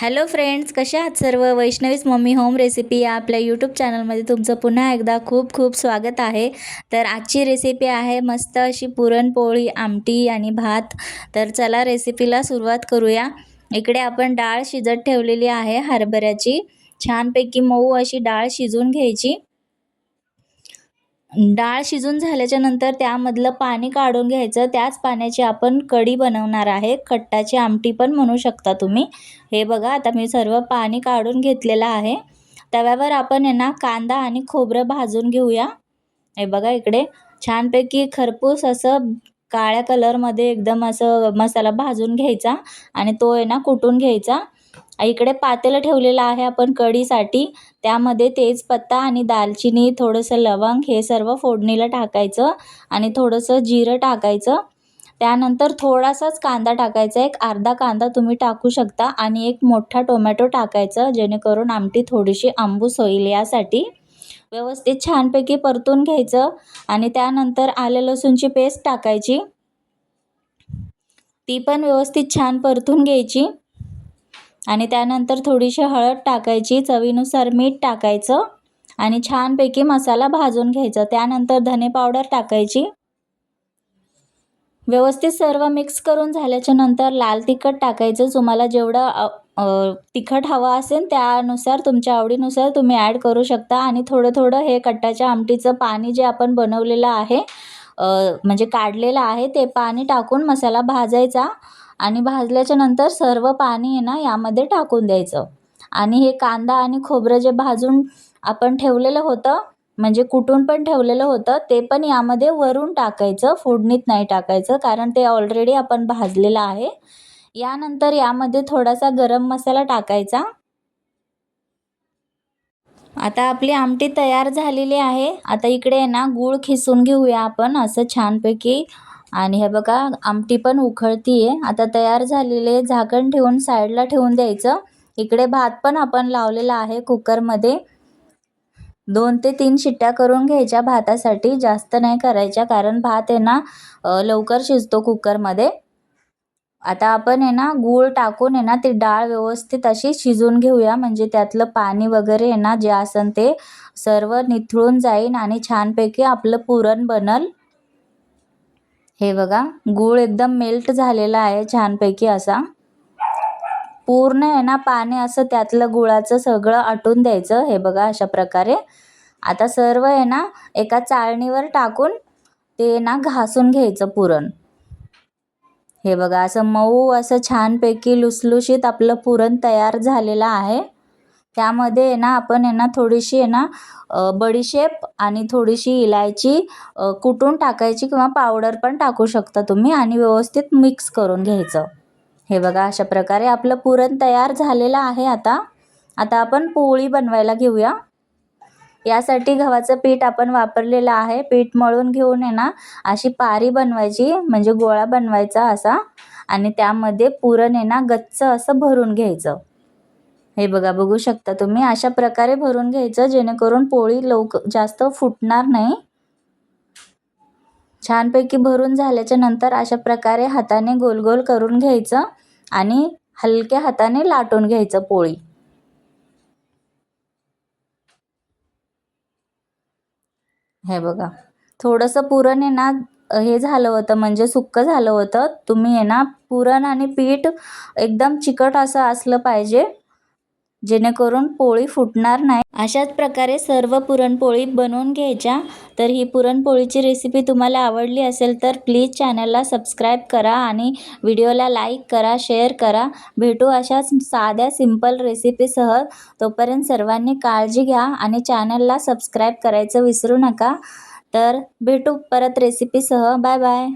Hello friends, कशा आहात सर्व? वैष्णवीज मम्मी होम रेसिपी या आपल्या यूट्यूब चॅनलमध्ये तुमचं पुन्हा एकदा खूप खूप स्वागत आहे. तर आजची रेसिपी आहे मस्त अशी पुरणपोळी, आमटी आणि भात. तर चला रेसिपीला सुरुवात करूया. इकडे आपण डाळ शिजत ठेवलेली आहे हरभऱ्याची. छानपैकी मऊ अशी डाळ शिजून घ्यायची. डाळ शिजून झाल्याच्या नंतर त्यामधलं पाणी काढून घ्यायचं. त्याच पाण्याची आपण कढी बनवणार आहे. खट्टाची आमटी पण म्हणू शकता तुम्ही. हे बघा, आता मी सर्व पाणी काढून घेतलेलं आहे. तव्यावर आपण कांदा आणि खोबरं भाजून घेऊया. हे बघा, इकडे छानपैकी खरपूस असं काळ्या कलरमध्ये एकदम असं मसाला भाजून घ्यायचा आणि तो कुटून घ्यायचा. इकडे पातेलं ठेवलेलं आहे आपण कढीसाठी. त्यामध्ये तेजपत्ता आणि दालचिनी, थोडंसं लवंग हे सर्व फोडणीला टाकायचं आणि थोडंसं जिरं टाकायचं. त्यानंतर थोडासाच कांदा टाकायचा, एक अर्धा कांदा तुम्ही टाकू शकता आणि एक मोठा टोमॅटो टाकायचं, जेणेकरून आमटी थोडीशी आंबूस होईल यासाठी. व्यवस्थित छानपैकी परतून घ्यायचं आणि त्यानंतर आलं लसूणची पेस्ट टाकायची. ती पण व्यवस्थित छान परतून घ्यायची आणि त्यानंतर थोडीशी हळद टाकायची, चवीनुसार मीठ टाकायचं आणि छानपैकी मसाला भाजून घ्यायचा. त्यानंतर धने पावडर टाकायची. व्यवस्थित सर्व मिक्स करून झाल्याच्या नंतर लाल तिखट टाकायचं. तुम्हाला जेवढं तिखट हवं असेल त्यानुसार, तुमच्या आवडीनुसार तुम्ही ॲड करू शकता. आणि थोडं थोडं हे कट्टाच्या आमटीचं पाणी जे आपण बनवलेलं आहे, म्हणजे काढलेलं आहे, ते पाणी टाकून मसाला भाजायचा आणि भाजल्याच्या नंतर सर्व पाणी यामध्ये टाकून द्यायचं. आणि हे कांदा आणि खोबरं जे भाजून आपण ठेवलेलं होतं, म्हणजे कुटून पण ठेवलेलं होतं, ते पण यामध्ये वरून टाकायचं, फोडणीत नाही टाकायचं, कारण ते ऑलरेडी आपण भाजलेलं आहे. यानंतर यामध्ये थोडासा गरम मसाला टाकायचा. आता आपली आमटी तयार झालेली आहे. आता इकडे गूळ खिसून घेऊया आपण असं छानपैकी. आणि हे बघा, आमटी पण उकळतीये. आता तयार झालेले झाकण ठेवून साईडला ठेवून द्यायचं. इकडे भात पण आपण लावलेला आहे कुकरमध्ये. 2 ते 3 शिट्ट्या करून घ्यायच्या भातासाठी, जास्त नाही करायच्या, कारण भात लवकर शिजतो कुकरमध्ये. आता आपण गूळ टाकून ती डाळ व्यवस्थित अशी शिजून घेऊया, म्हणजे त्यातलं पाणी वगैरे जे असेल ते सर्व निथळून जाईल आणि छानपैकी आपलं पुरण बनल. हे बघा, गूळ एकदम मेल्ट झालेला आहे छानपैकी असा. पूर्ण पाणी असं त्यातलं गुळाचं सगळं आटून द्यायचं. हे बघा, अशा प्रकारे. आता सर्व एका चाळणीवर टाकून ते घासून घ्यायचं पुरण. हे बघा, असं मऊ असं छानपैकी लुसलुशीत आपलं पुरण तयार झालेलं आहे. त्यामध्ये आपण थोडीशी बडीशेप आणि थोडीशी इलायची कुटून टाकायची, किंवा पावडर पण टाकू शकता तुम्ही, आणि व्यवस्थित मिक्स करून घ्यायचं. हे बघा, अशा प्रकारे आपलं पुरण तयार झालेलं आहे. आता आपण पोळी बनवायला घेऊया. यासाठी गव्हाचं पीठ आपण वापरलेलं आहे. पीठ मळून घेऊन अशी पारी बनवायची, म्हणजे गोळा बनवायचा असा, आणि त्यामध्ये पुरण गच्च असं भरून घ्यायचं. हे बघा, बघू शकता तुम्ही, अशा प्रकारे भरून घ्यायचं, जेणेकरून पोळी जास्त फुटणार नाही. छानपैकी भरून झाल्याच्या नंतर अशा प्रकारे हाताने गोल गोल करून घ्यायचं आणि हलक्या हाताने लाटून घ्यायचं पोळी. हे बघा, थोडंसं पुरण हे झालं होतं, म्हणजे सुक्कं झालं होतं. तुम्ही पुरण आणि पीठ एकदम चिकट असं असलं पाहिजे, जेणेकरून पोळी फुटणार नाही. अशाच प्रकारे सर्व पुरणपोळी बनवून घ्यायच्या. तर ही पुरणपोळीची रेसिपी तुम्हाला आवडली असेल तर प्लीज चॅनलला सबस्क्राईब करा आणि व्हिडिओला लाईक करा, शेअर करा. भेटू अशाच साध्या सिंपल रेसिपीसह. तोपर्यंत सर्वांनी काळजी घ्या आणि चॅनलला सबस्क्राईब करायचं विसरू नका. तर भेटू परत रेसिपीसह. Bye bye.